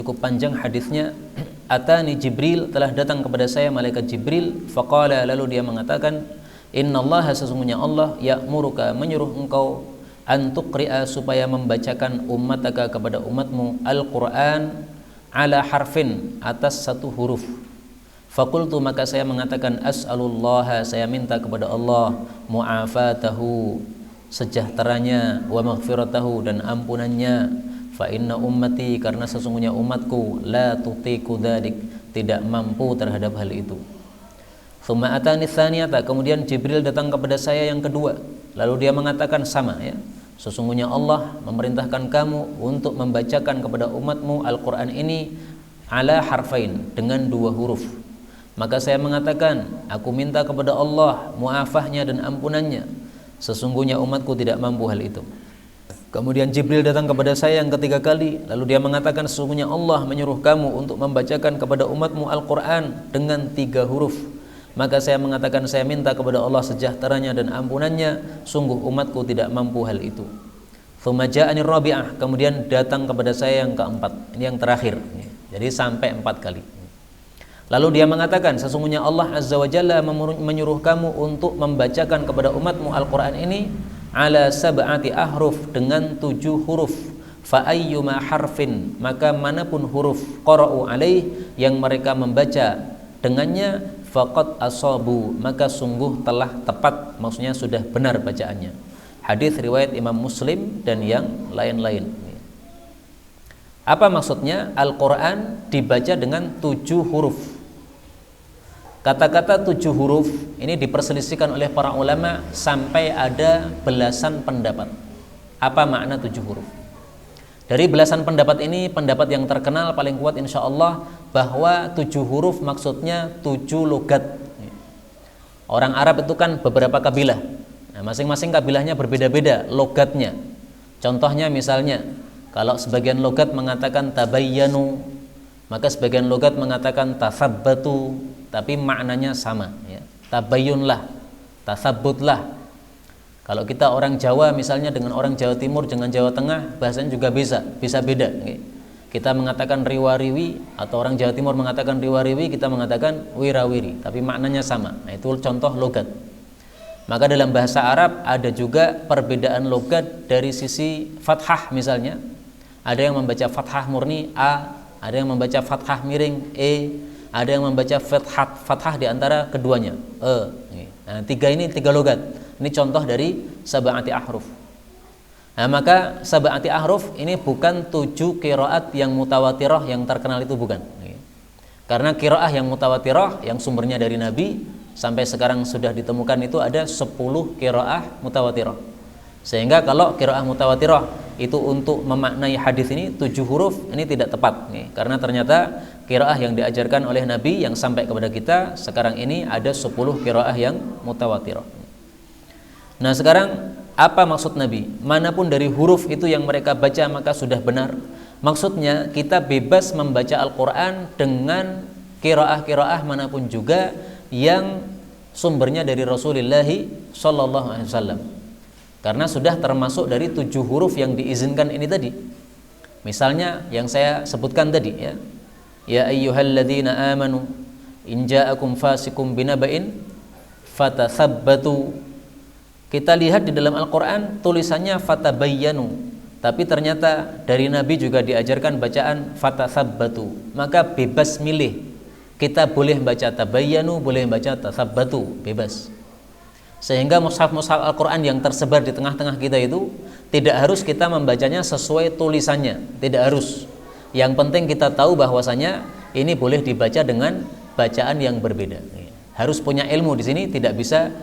Cukup panjang hadisnya. Atani Jibril, telah datang kepada saya malaikat Jibril, faqala, lalu dia mengatakan, innallaha, sesungguhnya Allah, ya'muruka, menyuruh engkau, an tuqri'a, supaya membacakan ummataka, kepada umatmu, Al-Qur'an ala harfin, atas satu huruf. Fakultu, maka saya mengatakan, as'alullaha, saya minta kepada Allah, mu'afatahu, sejahteranya, wa maghfiratahu, dan ampunannya. Fa inna ummati, karena sesungguhnya umatku, la tutiku dzalik, tidak mampu terhadap hal itu. Tsumma atani tsaniyata, kemudian Jibril datang kepada saya yang kedua, lalu dia mengatakan sama, ya, sesungguhnya Allah memerintahkan kamu untuk membacakan kepada umatmu Al-Qur'an ini ala harfain, dengan dua huruf. Maka saya mengatakan, aku minta kepada Allah muafahnya dan ampunannya, sesungguhnya umatku tidak mampu hal itu. Kemudian Jibril datang kepada saya yang ketiga kali, lalu dia mengatakan, sesungguhnya Allah menyuruh kamu untuk membacakan kepada umatmu Al-Qur'an dengan 3 huruf. Maka saya mengatakan, saya minta kepada Allah sejahteranya dan ampunannya, sungguh umatku tidak mampu hal itu. Tsumma ja'ani rabi'ah, kemudian datang kepada saya yang keempat, ini yang terakhir, jadi sampai 4 kali. Lalu dia mengatakan, sesungguhnya Allah Azza wa Jalla menyuruh kamu untuk membacakan kepada umatmu Al-Qur'an ini ala sab'ati ahruf, dengan 7 huruf. Fa ayyuma harfin, maka manapun huruf, qara'u alaih, yang mereka membaca dengannya, faqad asabu, maka sungguh telah tepat, maksudnya sudah benar bacaannya. Hadis riwayat Imam Muslim dan yang lain-lain. Apa maksudnya? Al-Qur'an dibaca dengan 7 huruf. Kata-kata 7 huruf ini diperselisihkan oleh para ulama sampai ada belasan pendapat. Apa makna 7 huruf? Dari belasan pendapat ini, pendapat yang terkenal paling kuat insya Allah, bahwa 7 huruf maksudnya 7 logat. Orang Arab itu kan beberapa kabilah. Nah, masing-masing kabilahnya berbeda-beda logatnya. Contohnya misalnya, kalau sebagian logat mengatakan tabayyanu, maka sebagian logat mengatakan tatsabbatu, tapi maknanya sama, ya. Tabayyunlah, tasabbutlah. Kalau kita orang Jawa misalnya dengan orang Jawa Timur dengan Jawa Tengah, bahasanya juga bisa beda, ya. Kita mengatakan riwariwi, atau orang Jawa Timur mengatakan riwariwi, kita mengatakan wirawiri, tapi maknanya sama. Nah, itu contoh logat. Maka dalam bahasa Arab ada juga perbedaan logat dari sisi fathah misalnya. Ada yang membaca fathah murni A, ada yang membaca fathah miring E, ada yang membaca fathah di antara keduanya E. Nah, 3 logat. Ini contoh dari sab'ati ahruf. Nah, maka sab'ati ahruf ini bukan 7 qiraat yang mutawatirah yang terkenal, itu bukan. Karena qiraah yang mutawatirah yang sumbernya dari Nabi sampai sekarang sudah ditemukan itu ada 10 qiraah mutawatirah. Sehingga kalau qiraah mutawatirah itu untuk memaknai hadis ini 7 huruf, ini tidak tepat, karena ternyata qiraah yang diajarkan oleh Nabi yang sampai kepada kita sekarang ini ada 10 qiraah yang mutawatirah. Nah, sekarang apa maksud Nabi? Manapun dari huruf itu yang mereka baca maka sudah benar. Maksudnya kita bebas membaca Al-Qur'an dengan qiraah-qiraah manapun juga yang sumbernya dari Rasulullah sallallahu alaihi wasallam. Karena sudah termasuk dari 7 huruf yang diizinkan ini tadi. Misalnya yang saya sebutkan tadi, ya. Ya ayyuhalladzina amanu in ja'akum fasikum binaba'in fatatsabbatu. Kita lihat di dalam Al-Qur'an tulisannya fatabayyanu, tapi ternyata dari Nabi juga diajarkan bacaan fatatsabbatu. Maka bebas milih. Kita boleh baca tabayyanu, boleh baca tatsabbatu, bebas. Sehingga mushaf-mushaf Al-Quran yang tersebar di tengah-tengah kita itu tidak harus kita membacanya sesuai tulisannya, tidak harus. Yang penting kita tahu bahwasanya ini boleh dibaca dengan bacaan yang berbeda. Harus punya ilmu di sini, tidak bisa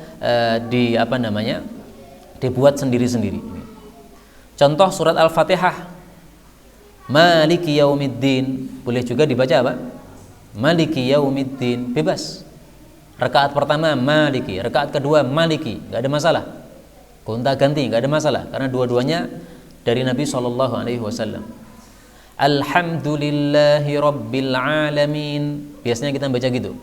dibuat sendiri-sendiri. Contoh surat Al-Fatihah, Maliki Yaumiddin, boleh juga dibaca apa? Maliki Yaumiddin, bebas. Rakaat pertama Maliki, rakaat kedua Maliki, nggak ada masalah. Gonta-ganti nggak ada masalah, karena dua-duanya dari Nabi SAW. Alhamdulillahi Rabbil Alamin, biasanya kita baca gitu,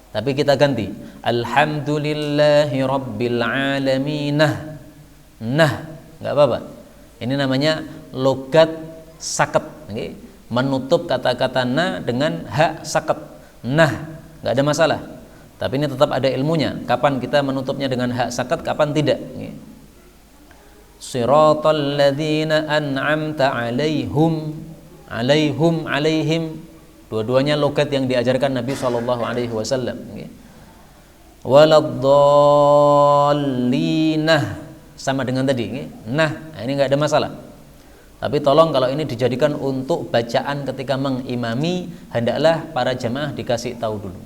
tapi kita ganti Alhamdulillahi Rabbil Alamin. Nah, nggak apa-apa. Ini namanya logat saket, okay? menutup kata-kata na dengan ha sakat. Nah, nggak ada masalah. Tapi ini tetap ada ilmunya. Kapan kita menutupnya dengan ha sakat, kapan tidak. Siratal ladzina an'amta 'alaihim. Dua-duanya logat yang diajarkan Nabi sallallahu alaihi wasallam. Waladhdallina sama dengan tadi. Nah, ini nggak ada masalah. Tapi tolong kalau ini dijadikan untuk bacaan ketika mengimami, hendaklah para jamaah dikasih tahu dulu.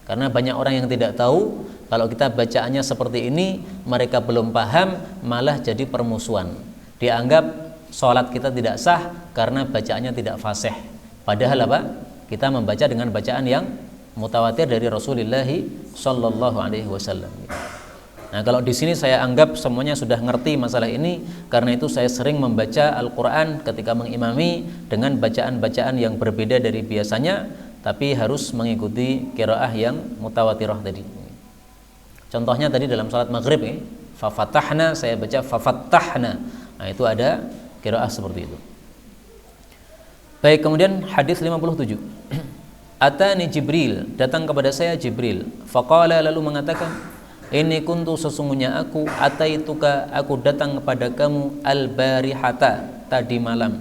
Karena banyak orang yang tidak tahu, kalau kita bacaannya seperti ini, mereka belum paham, malah jadi permusuhan. Dianggap sholat kita tidak sah karena bacaannya tidak fasih. Padahal apa? Kita membaca dengan bacaan yang mutawatir dari Rasulullah sallallahu alaihi wasallam. Nah, kalau di sini saya anggap semuanya sudah ngerti masalah ini, karena itu saya sering membaca Al-Qur'an ketika mengimami dengan bacaan-bacaan yang berbeda dari biasanya, tapi harus mengikuti qiraah yang mutawatirah tadi. Contohnya tadi dalam salat maghrib fafatahna, saya baca fafatahna. Nah, itu ada qiraah seperti itu. Baik, kemudian hadis 57. Atani Jibril, datang kepada saya Jibril. Faqala, lalu mengatakan, ini kuntu, sesungguhnya aku, ataituka, aku datang kepada kamu, al-barihata, tadi malam.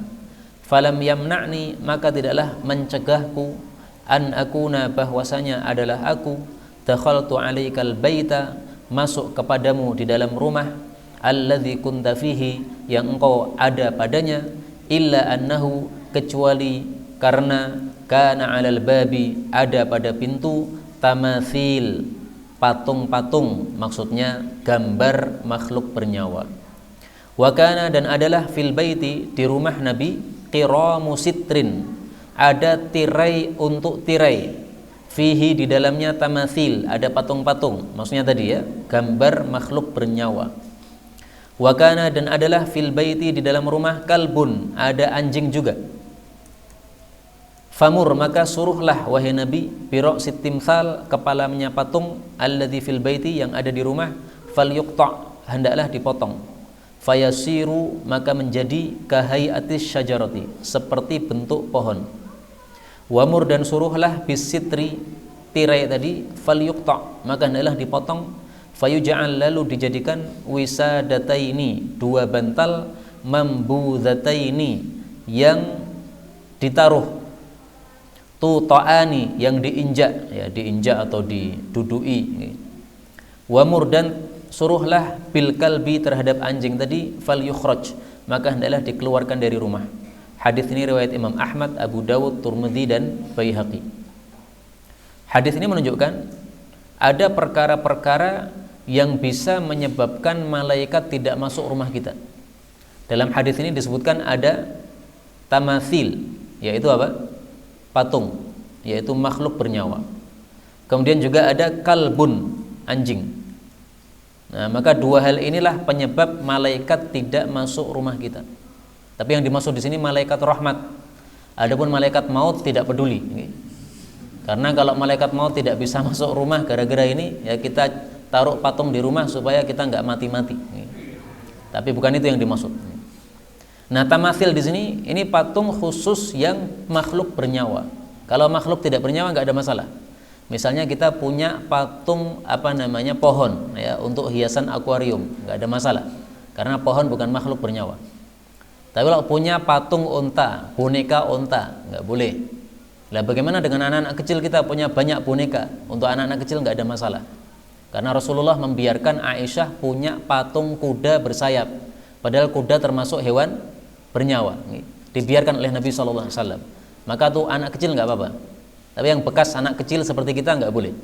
Falam yamna'ni, maka tidaklah mencegahku, an akuna, bahwasanya adalah aku, dakhaltu alaikal baita, masuk kepadamu di dalam rumah, alladzi kunta fihi, yang engkau ada padanya, illa annahu, kecuali karena kana alal babi, ada pada pintu, tamathil, patung-patung, maksudnya gambar makhluk bernyawa. Wa kana, dan adalah fil baiti, di rumah Nabi, qiramu sitrin, ada tirai untuk tirai, fihi, di dalamnya tamathil, ada patung-patung, maksudnya tadi gambar makhluk bernyawa. Wa kana, dan adalah fil baiti, di dalam rumah, kalbun, ada anjing juga. Famur, maka suruhlah wahai Nabi, bira'sit timsal, kepalanya patung, alladzi fil baiti, yang ada di rumah, falyuqta', hendaklah dipotong, fayasiru, maka menjadi kahayatis syajarati, seperti bentuk pohon. Wamur, dan suruhlah bisitri, tirai tadi, falyuqta', maka hendaklah dipotong, fayuja'al, lalu dijadikan wisadataini, dua bantal, mambudataini, yang ditaruh, tuta'ani, yang diinjak, diinjak atau didudui. Wamur, dan suruhlah bil kalbi, terhadap anjing tadi, fal yukhraj, maka hendaklah dikeluarkan dari rumah. Hadis ini riwayat Imam Ahmad, Abu Dawud, Turmudi, dan Baihaqi. Hadis ini menunjukkan ada perkara-perkara yang bisa menyebabkan malaikat tidak masuk rumah kita. Dalam hadis ini disebutkan ada tamathil, yaitu apa? Patung, yaitu makhluk bernyawa. Kemudian juga ada kalbun, anjing. Nah, maka dua hal inilah penyebab malaikat tidak masuk rumah kita. Tapi yang dimaksud di sini malaikat rahmat. Adapun malaikat maut tidak peduli. Karena kalau malaikat maut tidak bisa masuk rumah gara-gara ini, ya kita taruh patung di rumah supaya kita nggak mati-mati. Tapi bukan itu yang dimaksud. Nah, tamathil di sini ini patung khusus yang makhluk bernyawa. Kalau makhluk tidak bernyawa nggak ada masalah. Misalnya kita punya patung pohon, untuk hiasan akuarium, nggak ada masalah. Karena pohon bukan makhluk bernyawa. Tapi kalau punya patung unta, boneka unta, nggak boleh. Lah bagaimana dengan anak-anak kecil, kita punya banyak boneka, untuk anak-anak kecil nggak ada masalah. Karena Rasulullah membiarkan Aisyah punya patung kuda bersayap. Padahal kuda termasuk hewan bernyawa, dibiarkan oleh Nabi SAW. Maka tuh anak kecil nggak apa-apa. Tapi yang bekas anak kecil seperti kita nggak boleh.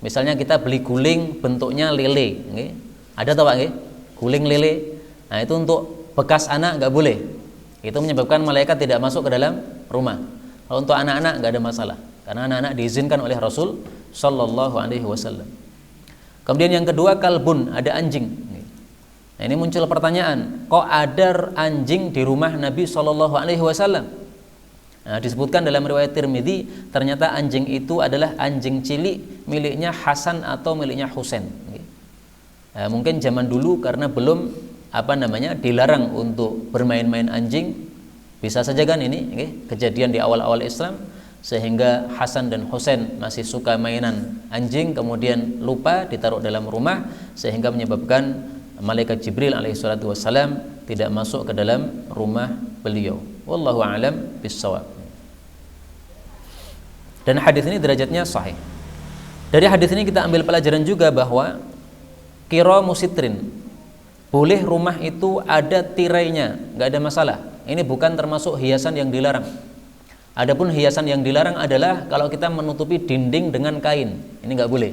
Misalnya kita beli guling bentuknya lele, ada tau Pak? Guling lele. Nah, itu untuk bekas anak nggak boleh. Itu menyebabkan malaikat tidak masuk ke dalam rumah. Kalau untuk anak-anak nggak ada masalah, karena anak-anak diizinkan oleh Rasul Sallallahu Alaihi Wasallam. Kemudian yang kedua, kalbun, ada anjing. Nah, ini muncul pertanyaan, kok ada anjing di rumah Nabi Sallallahu Alaihi Wasallam? Nah, disebutkan dalam riwayat Tirmidzi, ternyata anjing itu adalah anjing cilik miliknya Hasan atau miliknya Husain. Nah, mungkin zaman dulu karena belum dilarang untuk bermain-main anjing, Bisa saja kan ini kejadian di awal-awal Islam, sehingga Hasan dan Husain masih suka mainan anjing, kemudian lupa ditaruh dalam rumah, sehingga menyebabkan malaikat Jibril alaihissalatu wassalam tidak masuk ke dalam rumah beliau. Wallahu a'lam bissawab. Dan hadis ini derajatnya sahih. Dari hadis ini kita ambil pelajaran juga bahwa qira musitrin, boleh rumah itu ada tirainya, nggak ada masalah. Ini bukan termasuk hiasan yang dilarang. Adapun hiasan yang dilarang adalah kalau kita menutupi dinding dengan kain, ini nggak boleh.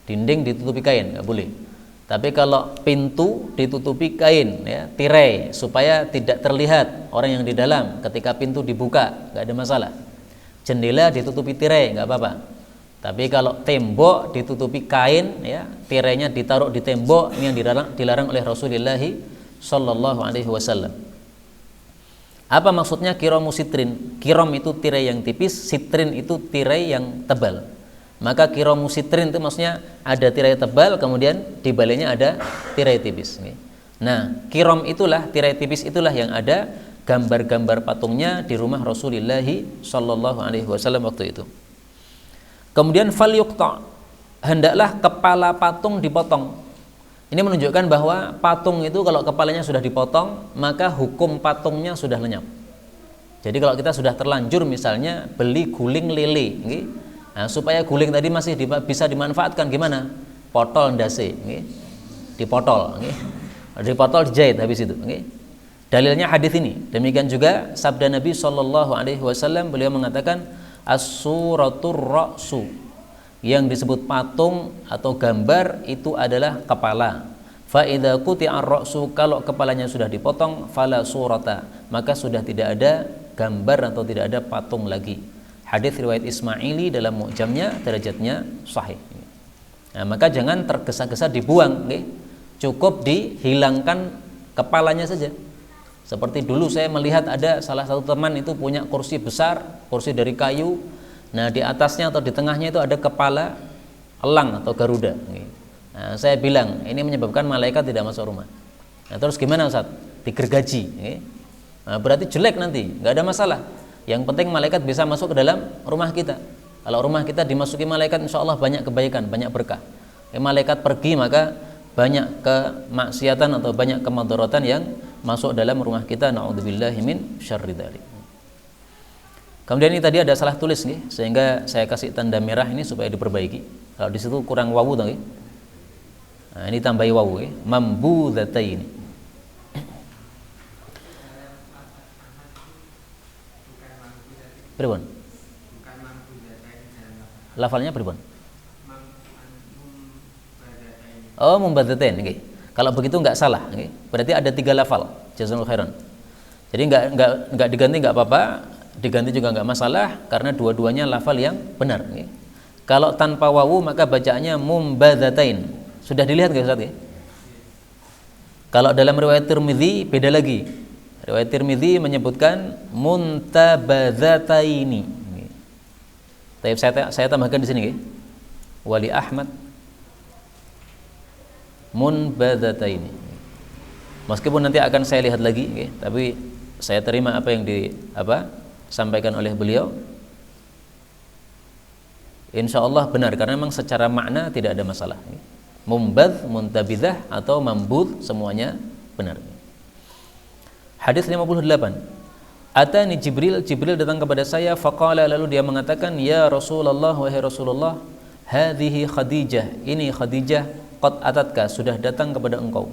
Dinding ditutupi kain nggak boleh. Tapi kalau pintu ditutupi kain, ya, tirai, supaya tidak terlihat orang yang di dalam ketika pintu dibuka, nggak ada masalah. Jendela ditutupi tirai, nggak apa-apa. Tapi kalau tembok ditutupi kain, ya, tirainya ditaruh di tembok, ini yang dilarang oleh Rasulullah Sallallahu Alaihi Wasallam. Apa maksudnya kiromu sitrin? Kirom itu tirai yang tipis, sitrin itu tirai yang tebal. Maka kiromu sitrin itu maksudnya ada tirai tebal, kemudian di baliknya ada tirai tipis. Nah, kirom itulah, tirai tipis itulah yang ada gambar-gambar patungnya di rumah Rasulullah Sallallahu Alaihi Wasallam waktu itu. Kemudian fal yuqta, hendaklah kepala patung dipotong. Ini menunjukkan bahwa patung itu kalau kepalanya sudah dipotong, maka hukum patungnya sudah lenyap. Jadi kalau kita sudah terlanjur misalnya beli guling lele, nah, supaya guling tadi masih bisa dimanfaatkan, gimana? Potol ndase, dipotol, dipotol dijahit habis itu. Dalilnya hadis ini. Demikian juga sabda Nabi Shallallahu Alaihi Wasallam, beliau mengatakan as-suratur ra'su, yang disebut patung atau gambar itu adalah kepala. Fa idza quti'ar ra'su, kalau kepalanya sudah dipotong, fala surata, maka sudah tidak ada gambar atau tidak ada patung lagi. Hadis riwayat Ismaili dalam Mu'jamnya, derajatnya sahih. Nah, maka jangan tergesa-gesa dibuang, cukup dihilangkan kepalanya saja. Seperti dulu saya melihat ada salah satu teman itu punya kursi besar, kursi dari kayu. Nah, di atasnya atau di tengahnya itu ada kepala elang atau garuda. Nah, saya bilang ini menyebabkan malaikat tidak masuk rumah. Nah, terus gimana Ustaz? Digergaji. Nah, berarti jelek nanti, nggak ada masalah. Yang penting malaikat bisa masuk ke dalam rumah kita. Kalau rumah kita dimasuki malaikat, insya Allah banyak kebaikan, banyak berkah. Malaikat pergi, maka banyak kemaksiatan atau banyak kemadharatan yang masuk dalam rumah kita. Na'udzubillahi min syarri dzalik. Kemudian ini tadi ada salah tulis nih, sehingga saya kasih tanda merah ini supaya diperbaiki. Kalau di situ kurang wawu tadi. Nah, ini tambahi wawu, mambudzatain. Pripun? Lafalnya pripun? Oh, mumbadzatain, nggih. Kalau begitu enggak salah, nggih. Berarti ada 3 lafal. Jazakumullahu khairan. Jadi enggak diganti enggak apa-apa. Diganti juga nggak masalah karena dua-duanya lafal yang benar. Kalau tanpa wawu maka bacaannya mumbadzatain. Sudah dilihat nggak Ustaz? Kalau dalam riwayat Tirmidzi beda lagi. Riwayat Tirmidzi menyebutkan muntabadzataini. Tapi saya tambahkan di sini, Wali Ahmad munbadzataini. Meskipun nanti akan saya lihat lagi, tapi saya terima apa yang sampaikan oleh beliau. Insya Allah benar, karena memang secara makna tidak ada masalah. Mumbadz, muntabidzah atau mambudz semuanya benar. Hadis 58. Atani Jibril, Jibril datang kepada saya, faqala, lalu dia mengatakan, ya Rasulullah, wahai Rasulullah, hadhihi Khadijah, ini Khadijah, qad atatka, sudah datang kepada engkau.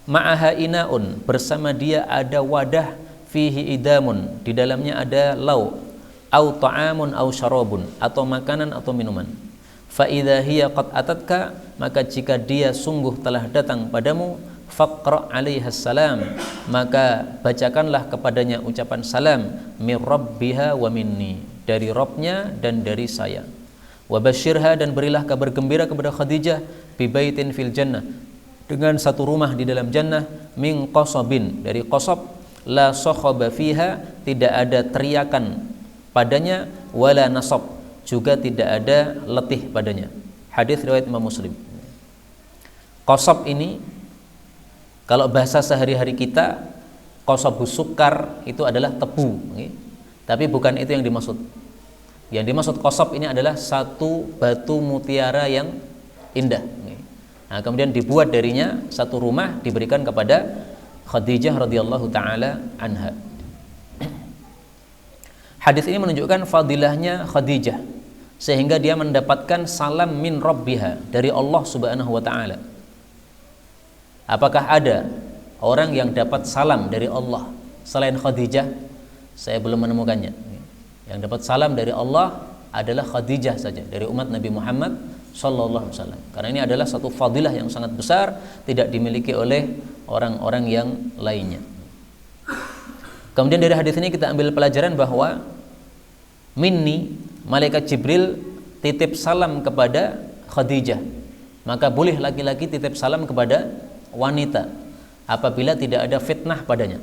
Ma'aha inaun, bersama dia ada wadah, fihi idamun, di dalamnya ada lauk, au ta'amun au syarabun, atau makanan atau minuman. Fa idza hiya qad atatka, maka jika dia sungguh telah datang padamu, faqra 'alaiha salam, maka bacakanlah kepadanya ucapan salam, mir rabbiha wa minni, dari Rabbnya dan dari saya. Wa basyirha, dan berilah kabar gembira kepada Khadijah, bi baitin fil jannah, dengan satu rumah di dalam jannah, min qasabin, dari qasab, la sokhaba fiha, tidak ada teriakan padanya, wala nasab, juga tidak ada letih padanya. Hadis riwayat Imam Muslim. Qasab ini kalau bahasa sehari-hari kita Qasabus sukar itu adalah tebu, tapi bukan itu yang dimaksud. Yang dimaksud qasab ini adalah satu batu mutiara yang indah. Nah, kemudian dibuat darinya satu rumah, diberikan kepada Khadijah radhiyallahu taala anha. Hadis ini menunjukkan fadilahnya Khadijah sehingga dia mendapatkan salam min rabbiha, dari Allah Subhanahu wa taala. Apakah ada orang yang dapat salam dari Allah selain Khadijah? Saya belum menemukannya. Yang dapat salam dari Allah adalah Khadijah saja dari umat Nabi Muhammad sallallahu alaihi wasallam. Karena ini adalah satu fadilah yang sangat besar, tidak dimiliki oleh orang-orang yang lainnya. Kemudian dari hadis ini kita ambil pelajaran bahwa minni, malaikat Jibril titip salam kepada Khadijah. Maka boleh laki-laki titip salam kepada wanita apabila tidak ada fitnah padanya.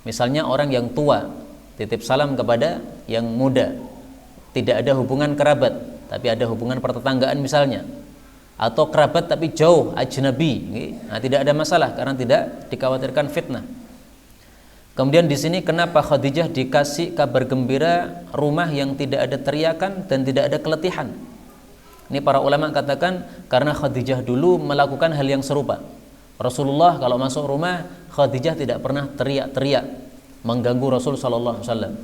Misalnya orang yang tua titip salam kepada yang muda, tidak ada hubungan kerabat tapi ada hubungan pertetanggaan misalnya, atau kerabat tapi jauh, ajnabi, nah, tidak ada masalah karena tidak dikhawatirkan fitnah. Kemudian di sini kenapa Khadijah dikasih kabar gembira rumah yang tidak ada teriakan dan tidak ada keletihan? Ini para ulama katakan karena Khadijah dulu melakukan hal yang serupa. Rasulullah kalau masuk rumah, Khadijah tidak pernah teriak-teriak mengganggu Rasul sallallahu alaihi wasallam.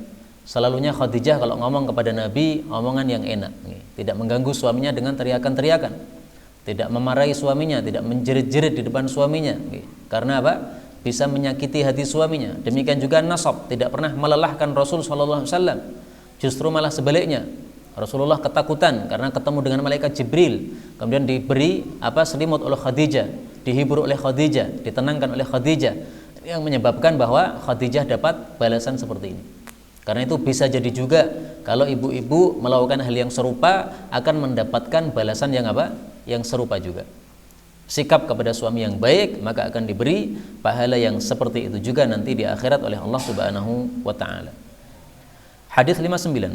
Selalunya Khadijah kalau ngomong kepada Nabi, omongan yang enak, tidak mengganggu suaminya dengan teriakan-teriakan, tidak memarahi suaminya, tidak menjerit-jerit di depan suaminya. Karena apa? Bisa menyakiti hati suaminya. Demikian juga nasab, tidak pernah melelahkan Rasul sallallahu alaihi wasallam. Justru malah sebaliknya. Rasulullah ketakutan karena ketemu dengan malaikat Jibril, kemudian diberi selimut oleh Khadijah, dihibur oleh Khadijah, ditenangkan oleh Khadijah, yang menyebabkan bahwa Khadijah dapat balasan seperti ini. Karena itu bisa jadi juga kalau ibu-ibu melakukan hal yang serupa akan mendapatkan balasan yang yang serupa juga. Sikap kepada suami yang baik maka akan diberi pahala yang seperti itu juga nanti di akhirat oleh Allah Subhanahu wa taala. Hadis 59.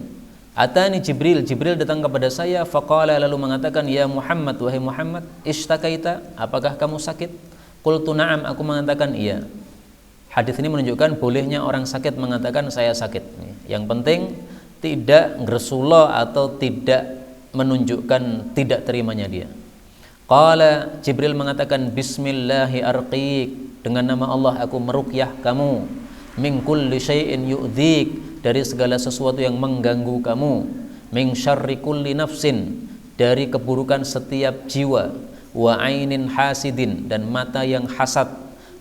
Atani Jibril, Jibril datang kepada saya, faqala, lalu mengatakan, ya Muhammad, wahai Muhammad, ishtakaita, apakah kamu sakit? Qultu na'am, aku mengatakan iya. Hadis ini menunjukkan bolehnya orang sakit mengatakan saya sakit. Yang penting tidak ngresullah atau tidak menunjukkan tidak terimanya dia. Qala, Jibril mengatakan, bismillahi arqiq, dengan nama Allah aku meruqyah kamu, min kulli syai'in yu'dzik, dari segala sesuatu yang mengganggu kamu, min syarri kulli nafsin, dari keburukan setiap jiwa, wa ainin hasidin, dan mata yang hasad,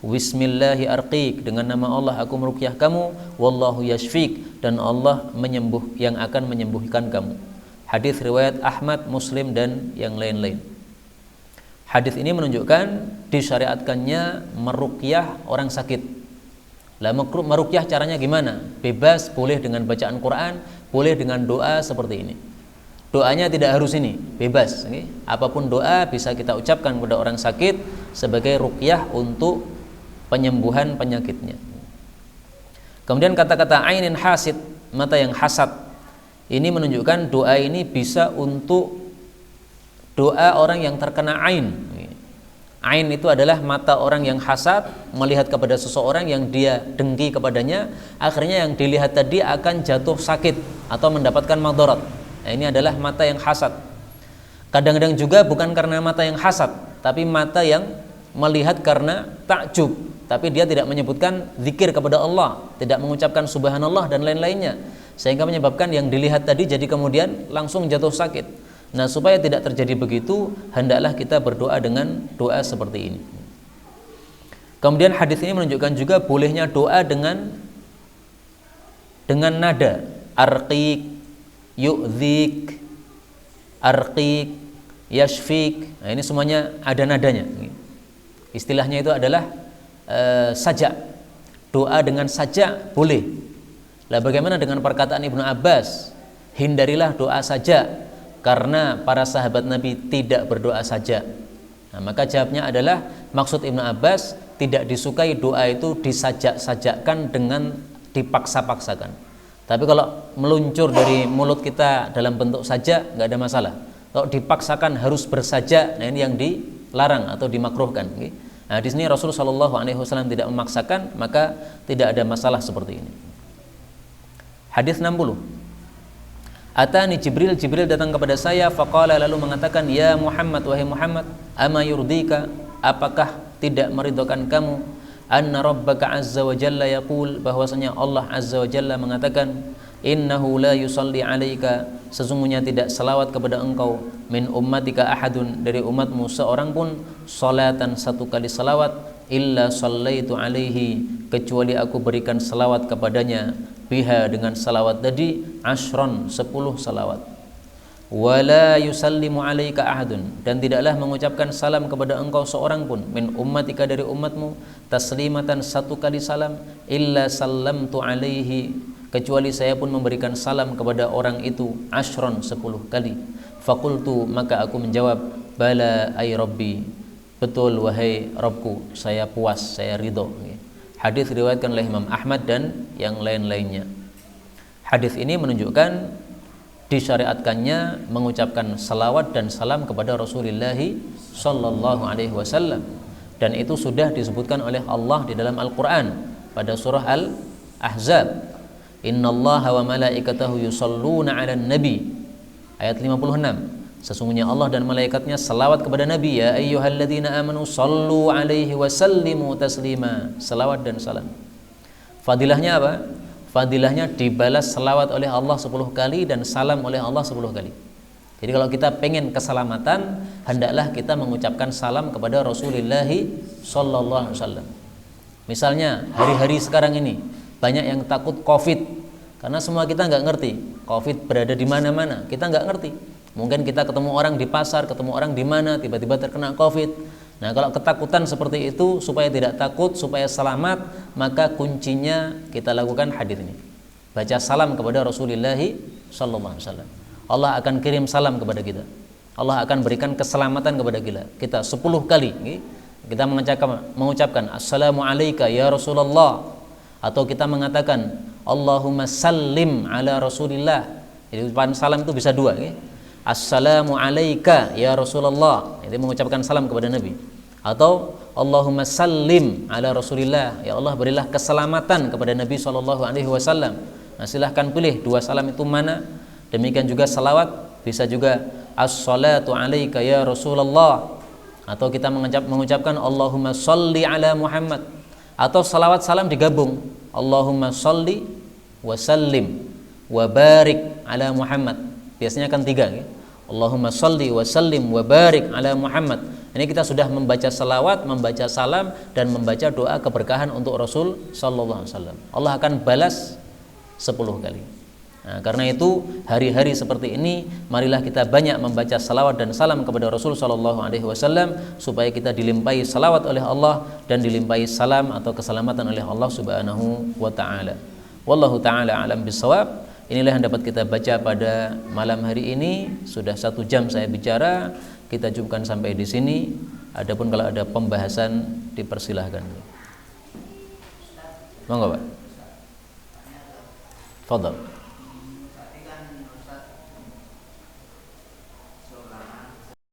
bismillahi arqiq, dengan nama Allah aku meruqyah kamu, wallahu yashfik, dan Allah yang akan menyembuhkan kamu. Hadis riwayat Ahmad, Muslim, dan yang lain-lain. Hadis ini menunjukkan disyariatkannya meruqyah orang sakit. Lah meruqyah caranya gimana? Bebas, boleh dengan bacaan Quran, boleh dengan doa seperti ini. Doanya tidak harus ini, bebas. Apapun doa bisa kita ucapkan kepada orang sakit sebagai ruqyah untuk penyembuhan penyakitnya. Kemudian kata-kata ainin hasid, mata yang hasad, ini menunjukkan doa ini bisa untuk doa orang yang terkena ain. Ain itu adalah mata orang yang hasad melihat kepada seseorang yang dia dengki kepadanya, akhirnya yang dilihat tadi akan jatuh sakit atau mendapatkan madarat. Nah, ini adalah mata yang hasad. Kadang-kadang juga bukan karena mata yang hasad, tapi mata yang melihat karena takjub, tapi dia tidak menyebutkan zikir kepada Allah, tidak mengucapkan subhanallah dan lain-lainnya, sehingga menyebabkan yang dilihat tadi jadi kemudian langsung jatuh sakit. Nah, supaya tidak terjadi begitu, hendaklah kita berdoa dengan doa seperti ini. Kemudian hadis ini menunjukkan juga bolehnya doa dengan nada arqiq, yu'dzik, arqiq, yashfik. Nah, ini semuanya ada nadanya. Istilahnya itu adalah sajak. Doa dengan sajak boleh. Lah bagaimana dengan perkataan Ibnu Abbas? Hindarilah doa sajak, karena para sahabat Nabi tidak berdoa saja. Nah, maka jawabnya adalah maksud Ibnu Abbas tidak disukai doa itu disajak-sajakkan dengan dipaksa-paksakan. Tapi kalau meluncur dari mulut kita dalam bentuk sajak nggak ada masalah. Kalau dipaksakan harus bersajak, nah ini yang dilarang atau dimakruhkan. Nah, di sini Rasul Shallallahu Alaihi Wasallam tidak memaksakan, maka tidak ada masalah seperti ini. Hadis 60. Atani Jibril, Jibril datang kepada saya, faqala, lalu mengatakan, ya Muhammad, wahai Muhammad, ama yurdika, apakah tidak meridhokan kamu, anna rabbaka azza wa jalla yaqul, bahwasanya Allah azza wa jalla mengatakan, innahu la yusalli alaika, sesungguhnya tidak salawat kepada engkau, min ummatika ahadun, dari umatmu seorang pun, salatan, satu kali salawat, illa sallaitu alaihi, kecuali aku berikan salawat kepadanya, biha, dengan salawat tadi, ashron, 10 salawat. Wala yusallimu alaika ahadun, dan tidaklah mengucapkan salam kepada engkau seorang pun, min ummatika, dari umatmu, taslimatan, satu kali salam, illa sallamtu alaihi, kecuali saya pun memberikan salam kepada orang itu, ashron, 10 kali. Fakultu, maka aku menjawab, bala ay rabbi, betul wahai Rabbku, saya puas, saya ridho. Hadis diriwayatkan oleh Imam Ahmad dan yang lain-lainnya. Hadis ini menunjukkan disyariatkannya mengucapkan salawat dan salam kepada Rasulullah Sallallahu Alaihi Wasallam, dan itu sudah disebutkan oleh Allah di dalam Al-Quran pada surah Al-Ahzab. Innallaha wa malaikatahu yusalluna 'alan nabi, ayat 56. Sesungguhnya Allah dan malaikatnya salawat kepada Nabi, ya ayyuhalladzina amanu sallu alaihi wa sallimu taslima, salawat dan salam. Fadilahnya apa? Fadilahnya dibalas salawat oleh Allah 10 kali dan salam oleh Allah 10 kali. Jadi kalau kita pengen keselamatan, hendaklah kita mengucapkan salam kepada Rasulullah sallallahu alaihi wasallam. Misalnya hari-hari sekarang ini banyak yang takut COVID, karena semua kita nggak ngerti COVID berada di mana-mana, kita nggak ngerti. Mungkin kita ketemu orang di pasar, ketemu orang di mana, tiba-tiba terkena COVID. Nah, kalau ketakutan seperti itu, supaya tidak takut, supaya selamat, maka kuncinya kita lakukan hadis ini. Baca salam kepada Rasulullah sallallahu alaihi wasallam. Allah akan kirim salam kepada kita. Allah akan berikan keselamatan kepada kita 10 kali. Kita mengucapkan assalamu alayka ya Rasulullah, atau kita mengatakan Allahumma sallim ala Rasulillah. Jadi ucapan salam itu bisa 2. Assalamu alayka ya Rasulullah, itu mengucapkan salam kepada Nabi. Atau Allahumma sallim ala Rasulillah, ya Allah berilah keselamatan kepada Nabi SAW. Nah, silahkan pilih 2 salam itu mana. Demikian juga salawat, bisa juga as-salatu alayka ya Rasulullah, atau kita mengucapkan Allahumma salli ala Muhammad, atau salawat salam digabung, Allahumma salli wa sallim wa barik ala Muhammad. Biasanya kan 3 ya? Allahumma salli wa sallim wa barik ala Muhammad. Ini kita sudah membaca salawat, membaca salam, dan membaca doa keberkahan untuk Rasul sallallahu alaihi wasallam. Allah akan balas 10 kali. Nah, karena itu hari-hari seperti ini marilah kita banyak membaca salawat dan salam kepada Rasul sallallahu alaihi wasallam, supaya kita dilimpahi salawat oleh Allah dan dilimpahi salam atau keselamatan oleh Allah Subhanahu wa taala. Wallahu taala alam bissawab. Inilah yang dapat kita baca pada malam hari ini. Sudah 1 jam saya bicara, kita cukupkan sampai di sini. Adapun kalau ada pembahasan dipersilahkan. Monggo Pak. Fadhal.